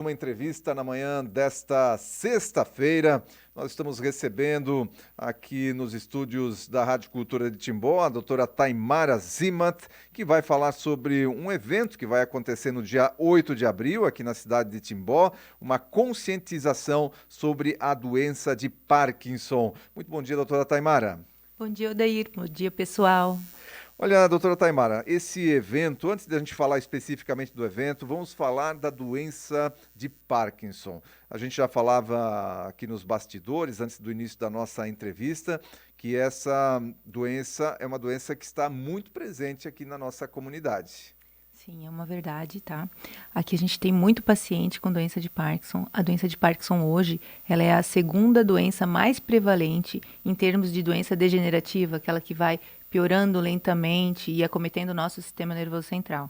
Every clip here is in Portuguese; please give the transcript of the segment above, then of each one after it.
Uma entrevista na manhã desta sexta-feira. Nós estamos recebendo aqui nos estúdios da Rádio Cultura de Timbó a doutora Taimara Zimmat, que vai falar sobre um evento que vai acontecer no dia 8 de abril, aqui na cidade de Timbó, uma conscientização sobre a doença de Parkinson. Muito bom dia, doutora Taimara. Bom dia, Odair. Bom dia, pessoal. Olha, doutora Taimara, esse evento, antes de a gente falar especificamente do evento, vamos falar da doença de Parkinson. A gente já falava aqui nos bastidores, antes do início da nossa entrevista, que essa doença é uma doença que está muito presente aqui na nossa comunidade. Sim, é uma verdade, tá? Aqui a gente tem muito paciente com doença de Parkinson. A doença de Parkinson hoje, ela é a segunda doença mais prevalente em termos de doença degenerativa, aquela que vai piorando lentamente e acometendo o nosso sistema nervoso central.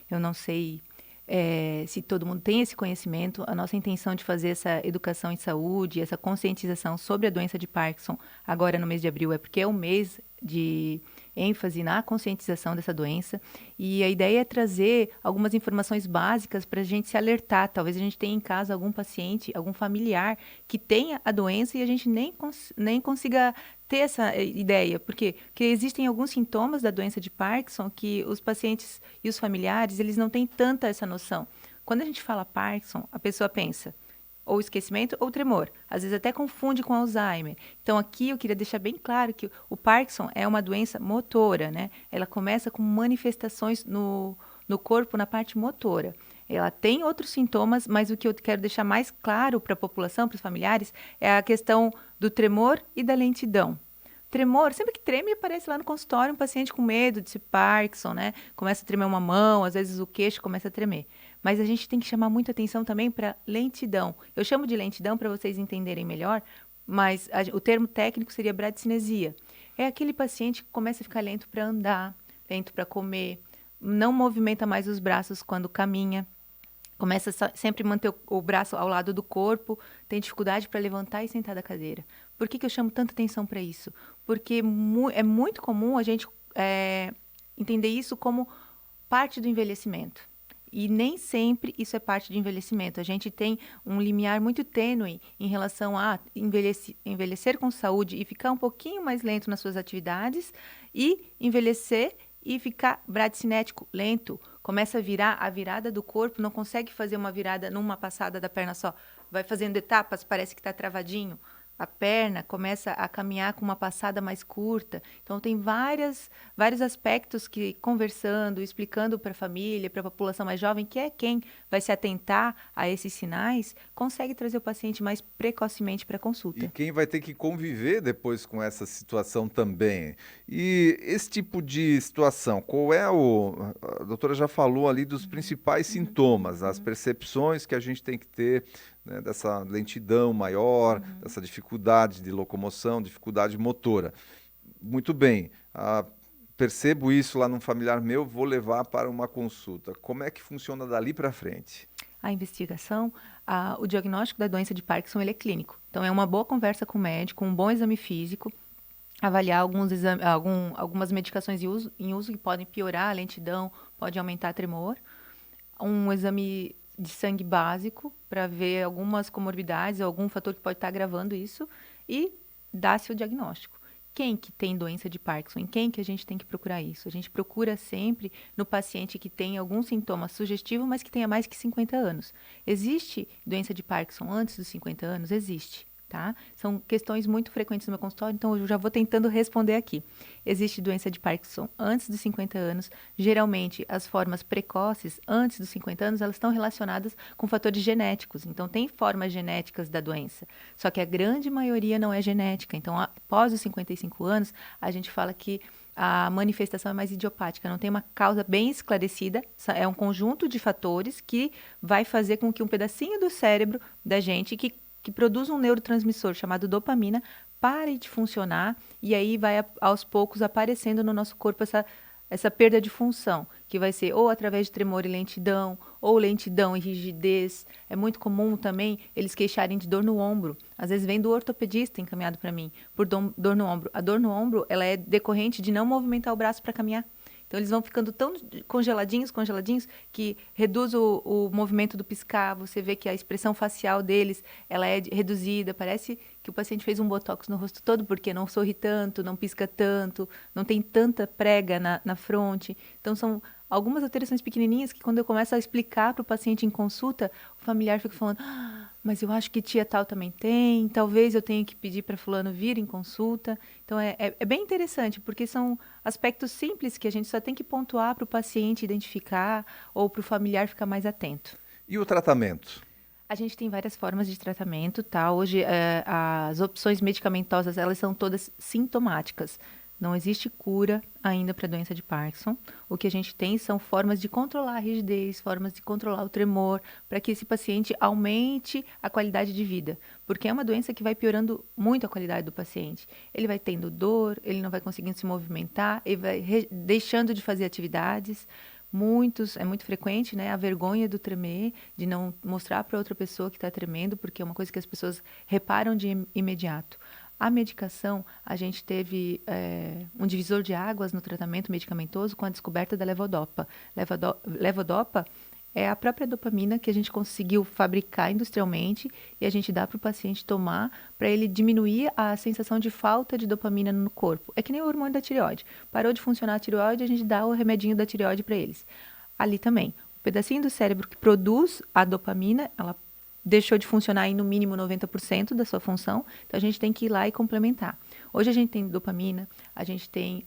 Eu não sei se todo mundo tem esse conhecimento. A nossa intenção de fazer essa educação em saúde, essa conscientização sobre a doença de Parkinson agora no mês de abril é porque é um mês de ênfase na conscientização dessa doença, e a ideia é trazer algumas informações básicas para a gente se alertar. Talvez a gente tenha em casa algum paciente, algum familiar que tenha a doença e a gente nem consiga ter essa ideia. Por quê? Porque existem alguns sintomas da doença de Parkinson que os pacientes e os familiares, eles não têm tanta essa noção. Quando a gente fala Parkinson, a pessoa pensa ou esquecimento ou tremor. Às vezes até confunde com Alzheimer. Então aqui eu queria deixar bem claro que o Parkinson é uma doença motora, né? Ela começa com manifestações no corpo, na parte motora. Ela tem outros sintomas, mas o que eu quero deixar mais claro para a população, para os familiares, é a questão do tremor e da lentidão. Tremor, sempre que treme, aparece lá no consultório um paciente com medo de ser Parkinson, né? Começa a tremer uma mão, às vezes o queixo começa a tremer. Mas a gente tem que chamar muita atenção também para lentidão. Eu chamo de lentidão para vocês entenderem melhor, mas o termo técnico seria bradicinesia. É aquele paciente que começa a ficar lento para andar, lento para comer, não movimenta mais os braços quando caminha, começa a sempre manter o braço ao lado do corpo, tem dificuldade para levantar e sentar da cadeira. Por que eu chamo tanta atenção para isso? Porque é muito comum a gente entender isso como parte do envelhecimento. E nem sempre isso é parte de envelhecimento. A gente tem um limiar muito tênue em relação a envelhecer com saúde e ficar um pouquinho mais lento nas suas atividades, e envelhecer e ficar bradicinético, lento. Começa a virar a virada do corpo, não consegue fazer uma virada numa passada da perna só. Vai fazendo etapas, parece que está travadinho. A perna começa a caminhar com uma passada mais curta. Então, tem vários aspectos que, conversando, explicando para a família, para a população mais jovem, que é quem vai se atentar a esses sinais, consegue trazer o paciente mais precocemente para a E consulta. quem vai ter que conviver depois com essa situação também. E esse tipo de situação, qual é o. A doutora já falou ali dos principais sintomas, as percepções que a gente tem que ter, né, dessa lentidão maior, dessa dificuldade de locomoção, dificuldade motora. Muito bem. Percebo isso lá num familiar meu, vou levar para uma consulta. Como é que funciona dali para frente? A investigação, o diagnóstico da doença de Parkinson, ele é clínico. Então, é uma boa conversa com o médico, um bom exame físico, avaliar algumas medicações em uso que podem piorar a lentidão, pode aumentar a tremor, um exame de sangue básico para ver algumas comorbidades, algum fator que pode estar agravando isso, e dar-se o diagnóstico. Quem que tem doença de Parkinson? Em quem que a gente tem que procurar isso? A gente procura sempre no paciente que tem algum sintoma sugestivo, mas que tenha mais que 50 anos. Existe doença de Parkinson antes dos 50 anos? Existe. Tá? São questões muito frequentes no meu consultório, então eu já vou tentando responder aqui. Existe doença de Parkinson antes dos 50 anos. Geralmente, as formas precoces antes dos 50 anos, elas estão relacionadas com fatores genéticos. Então, tem formas genéticas da doença. Só que a grande maioria não é genética. Então, após os 55 anos, a gente fala que a manifestação é mais idiopática, não tem uma causa bem esclarecida, é um conjunto de fatores que vai fazer com que um pedacinho do cérebro da gente que produz um neurotransmissor chamado dopamina pare de funcionar, e aí vai aos poucos aparecendo no nosso corpo essa perda de função, que vai ser ou através de tremor e lentidão, ou lentidão e rigidez. É muito comum também eles queixarem de dor no ombro. Às vezes vem do ortopedista encaminhado para mim por dor no ombro. A dor no ombro, ela é decorrente de não movimentar o braço para caminhar. Então, eles vão ficando tão congeladinhos, que reduz o movimento do piscar. Você vê que a expressão facial deles, ela é reduzida. Parece que o paciente fez um botox no rosto todo, porque não sorri tanto, não pisca tanto, não tem tanta prega na fronte. Então, são algumas alterações pequenininhas que, quando eu começo a explicar para o paciente em consulta, o familiar fica falando: mas eu acho que tia tal também tem, talvez eu tenha que pedir para fulano vir em consulta. Então, é bem interessante, porque são aspectos simples que a gente só tem que pontuar para o paciente identificar ou para o familiar ficar mais atento. E o tratamento? A gente tem várias formas de tratamento, tá? Hoje, as opções medicamentosas, elas são todas sintomáticas. Não existe cura ainda para a doença de Parkinson. O que a gente tem são formas de controlar a rigidez, formas de controlar o tremor, para que esse paciente aumente a qualidade de vida. Porque é uma doença que vai piorando muito a qualidade do paciente. Ele vai tendo dor, ele não vai conseguindo se movimentar, ele vai deixando de fazer atividades. É muito frequente, né, a vergonha do tremer, de não mostrar para outra pessoa que está tremendo, porque é uma coisa que as pessoas reparam de imediato. A medicação, a gente teve um divisor de águas no tratamento medicamentoso com a descoberta da levodopa. Levodopa é a própria dopamina que a gente conseguiu fabricar industrialmente e a gente dá para o paciente tomar para ele diminuir a sensação de falta de dopamina no corpo. É que nem o hormônio da tireoide. Parou de funcionar a tireoide, a gente dá o remedinho da tireoide para eles. Ali também, o pedacinho do cérebro que produz a dopamina, ela deixou de funcionar em no mínimo 90% da sua função, então a gente tem que ir lá e complementar. Hoje a gente tem dopamina, a gente tem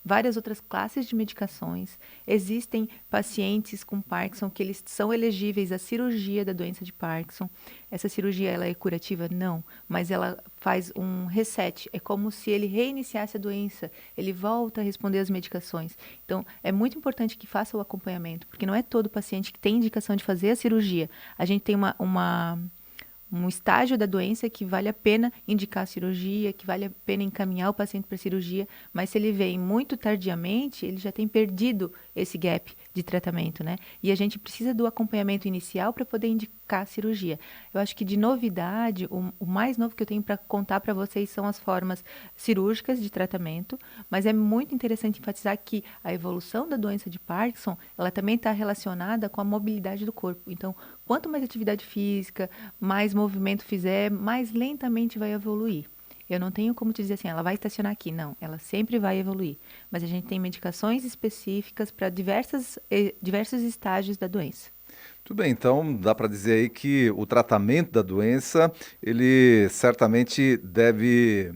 várias outras classes de medicações. Existem pacientes com Parkinson que eles são elegíveis à cirurgia da doença de Parkinson. Essa cirurgia, ela é curativa? Não, mas ela faz um reset. É como se ele reiniciasse a doença, ele volta a responder às medicações. Então, é muito importante que faça o acompanhamento, porque não é todo paciente que tem indicação de fazer a cirurgia. A gente tem um estágio da doença que vale a pena indicar a cirurgia, que vale a pena encaminhar o paciente para a cirurgia, mas se ele vem muito tardiamente, ele já tem perdido esse gap de tratamento, né? E a gente precisa do acompanhamento inicial para poder indicar a cirurgia. Eu acho que de novidade, o mais novo que eu tenho para contar para vocês são as formas cirúrgicas de tratamento, mas é muito interessante enfatizar que a evolução da doença de Parkinson, ela também está relacionada com a mobilidade do corpo. Então, quanto mais atividade física, mais movimento fizer, mais lentamente vai evoluir. Eu não tenho como te dizer assim, ela vai estacionar aqui. Não, ela sempre vai evoluir. Mas a gente tem medicações específicas para diversos estágios da doença. Tudo bem, então dá para dizer aí que o tratamento da doença, ele certamente deve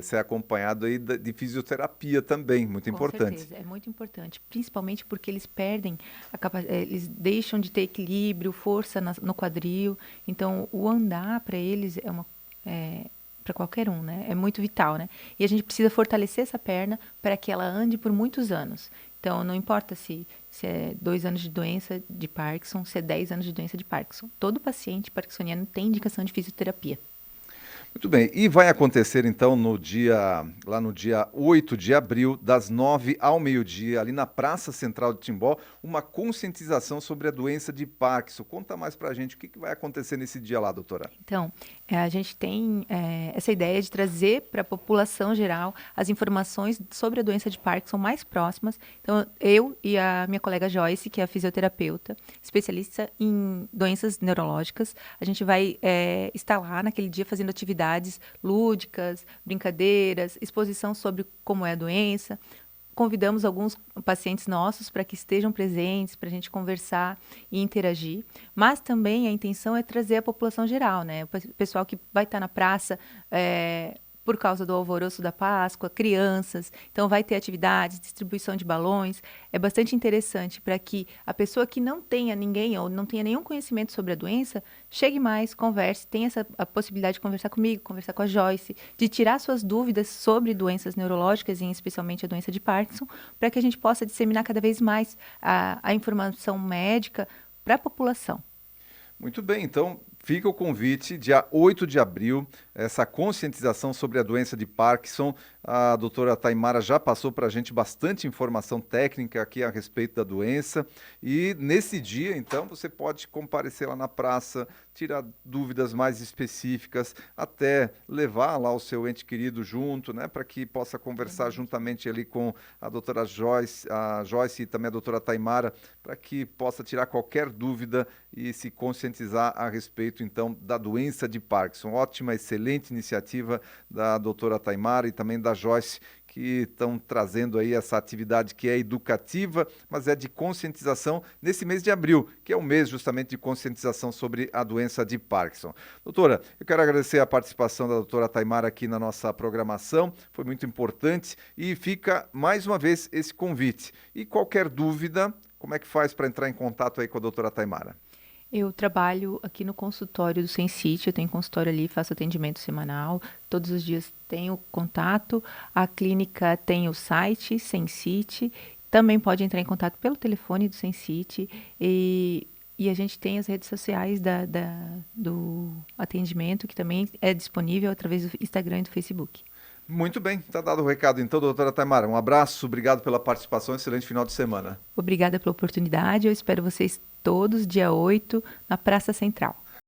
ser acompanhado aí de fisioterapia também, muito importante. Com certeza, é muito importante, principalmente porque eles perdem, eles deixam de ter equilíbrio, força no quadril, então o andar para eles para qualquer um, né? É muito vital, né? E a gente precisa fortalecer essa perna para que ela ande por muitos anos. Então, não importa se é 2 anos de doença de Parkinson, se é 10 anos de doença de Parkinson. Todo paciente parkinsoniano tem indicação de fisioterapia. Muito bem, e vai acontecer então lá no dia 8 de abril, das 9 ao meio-dia, ali na Praça Central de Timbó, uma conscientização sobre a doença de Parkinson. Conta mais pra gente o que vai acontecer nesse dia lá, doutora. Então, a gente tem essa ideia de trazer para a população geral as informações sobre a doença de Parkinson mais próximas. Então, eu e a minha colega Joyce, que é a fisioterapeuta, especialista em doenças neurológicas, a gente vai estar lá naquele dia fazendo atividades lúdicas, brincadeiras, exposição sobre como é a doença. Convidamos alguns pacientes nossos para que estejam presentes, para a gente conversar e interagir. Mas também a intenção é trazer a população geral, né? O pessoal que vai estar na praça por causa do alvoroço da Páscoa, crianças. Então, vai ter atividades, distribuição de balões. É bastante interessante para que a pessoa que não tenha ninguém ou não tenha nenhum conhecimento sobre a doença, chegue mais, converse, tenha a possibilidade de conversar comigo, conversar com a Joyce, de tirar suas dúvidas sobre doenças neurológicas e especialmente a doença de Parkinson, para que a gente possa disseminar cada vez mais a informação médica para a população. Muito bem, então fica o convite, dia 8 de abril, essa conscientização sobre a doença de Parkinson. A doutora Taimara já passou para a gente bastante informação técnica aqui a respeito da doença. E nesse dia, então, você pode comparecer lá na praça, tirar dúvidas mais específicas, até levar lá o seu ente querido junto, né, para que possa conversar juntamente ali com a doutora Joyce e também a doutora Taimara, para que possa tirar qualquer dúvida e se conscientizar a respeito, então, da doença de Parkinson. Ótima, excelente iniciativa da doutora Taimara e também da Joyce, que estão trazendo aí essa atividade que é educativa, mas é de conscientização nesse mês de abril, que é o mês justamente de conscientização sobre a doença de Parkinson. Doutora, eu quero agradecer a participação da doutora Taimara aqui na nossa programação, foi muito importante e fica mais uma vez esse convite. E qualquer dúvida, como é que faz para entrar em contato aí com a doutora Taimara? Eu trabalho aqui no consultório do Sensite, eu tenho consultório ali, faço atendimento semanal, todos os dias tenho contato, a clínica tem o site Sensite, também pode entrar em contato pelo telefone do Sensite e a gente tem as redes sociais do atendimento, que também é disponível através do Instagram e do Facebook. Muito bem, está dado o recado então, doutora Taimara. Um abraço, obrigado pela participação, excelente final de semana. Obrigada pela oportunidade, eu espero vocês todos dia 8 na Praça Central.